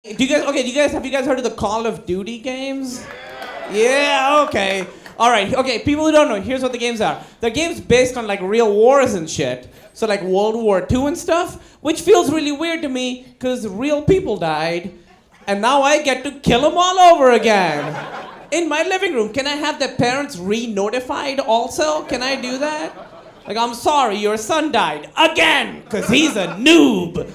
Have you guys heard of the Call of Duty games? Yeah, okay. All right, okay, people who don't know, here's what the games are. They're games based on like real wars and shit. So like World War II and stuff, which feels really weird to me because real people died and now I get to kill them all over again. In my living room, can I have their parents re-notified also? Can I do that? Like, I'm sorry, your son died again because he's a noob.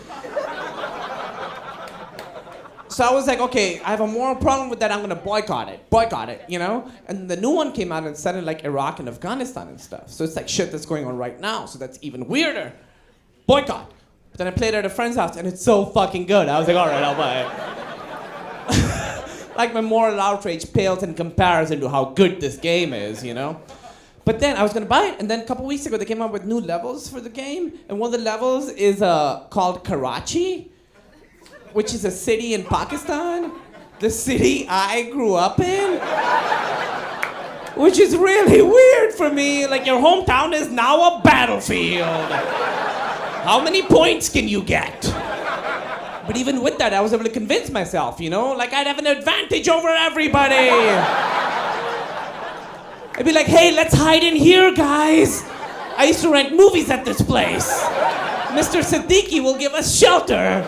So I was like, okay, I have a moral problem with that, I'm gonna boycott it, you know? And the new one came out and said it like Iraq and Afghanistan and stuff. So it's like shit that's going on right now, so that's even weirder. Boycott. But then I played it at a friend's house and it's so fucking good. I was like, all right, I'll buy it. Like my moral outrage pales in comparison to how good this game is, you know? But then I was gonna buy it, and then a couple weeks ago they came out with new levels for the game, and one of the levels is called Karachi, which is a city in Pakistan, the city I grew up in, which is really weird for me. Like, your hometown is now a battlefield. How many points can you get? But even with that, I was able to convince myself, you know? Like, I'd have an advantage over everybody. I'd be like, hey, let's hide in here, guys. I used to rent movies at this place. Mr. Siddiqui will give us shelter.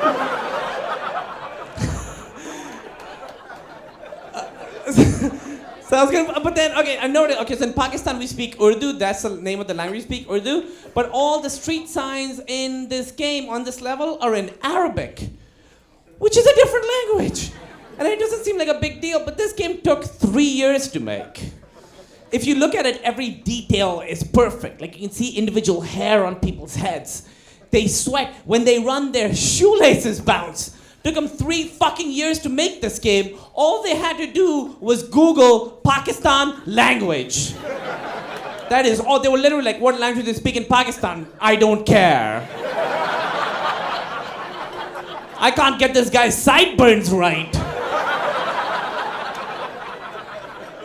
So I was gonna, but then, okay, I noticed, okay, so in Pakistan we speak Urdu, that's the name of the language we speak, Urdu, but all the street signs in this game, on this level, are in Arabic, which is a different language. And it doesn't seem like a big deal, but this game took 3 years to make. If you look at it, every detail is perfect. Like, you can see individual hair on people's heads. They sweat. When they run, their shoelaces bounce. Took them 3 fucking years to make this game. All they had to do was Google Pakistan language. That is all. They were literally like, what language do they speak in Pakistan? I don't care. I can't get this guy's sideburns right.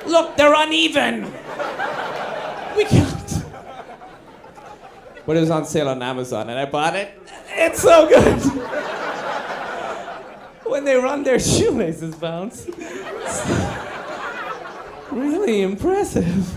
Look, they're uneven. We can't. But it was on sale on Amazon and I bought it. It's so good. When they run, their shoelaces bounce. Really impressive.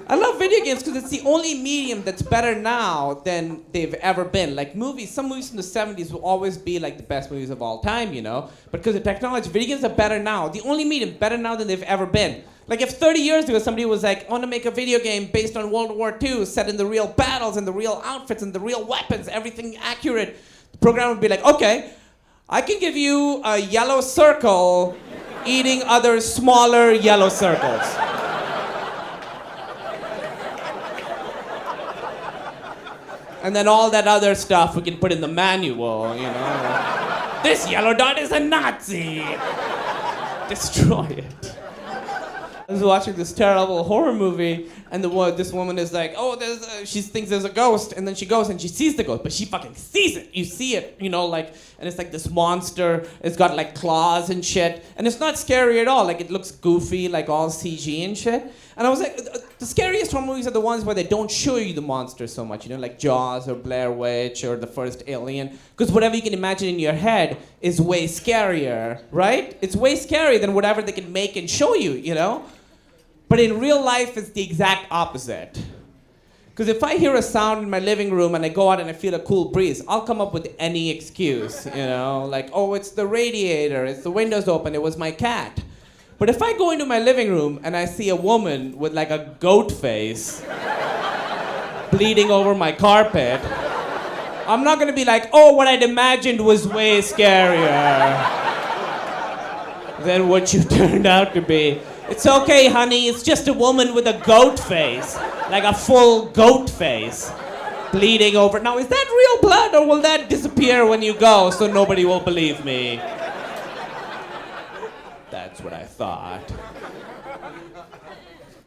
I love video games because it's the only medium that's better now than they've ever been. Like movies, some movies from the 70s will always be like the best movies of all time, you know? But because of technology, video games are better now. The only medium better now than they've ever been. Like if 30 years ago somebody was like, I want to make a video game based on World War II, set in the real battles and the real outfits and the real weapons, everything accurate, the programmer would be like, okay, I can give you a yellow circle eating other smaller yellow circles. And then all that other stuff we can put in the manual, you know. This yellow dot is a Nazi. Destroy it. I was watching this terrible horror movie, and this woman is like, oh, she thinks there's a ghost, and then she goes and she sees the ghost, but she fucking sees it. You see it, you know, like, and it's like this monster. It's got like claws and shit, and it's not scary at all. Like, it looks goofy, like all CG and shit. And I was like, the scariest horror movies are the ones where they don't show you the monster so much, you know, like Jaws or Blair Witch or the first Alien, because whatever you can imagine in your head is way scarier, right? It's way scarier than whatever they can make and show you, you know? But in real life, it's the exact opposite. Because if I hear a sound in my living room and I go out and I feel a cool breeze, I'll come up with any excuse, you know? Like, oh, it's the radiator, it's the windows open, it was my cat. But if I go into my living room and I see a woman with like a goat face bleeding over my carpet, I'm not gonna be like, oh, what I'd imagined was way scarier than what you turned out to be. It's okay, honey, it's just a woman with a goat face. Like a full goat face. Bleeding over. Now, is that real blood or will that disappear when you go so nobody will believe me? That's what I thought.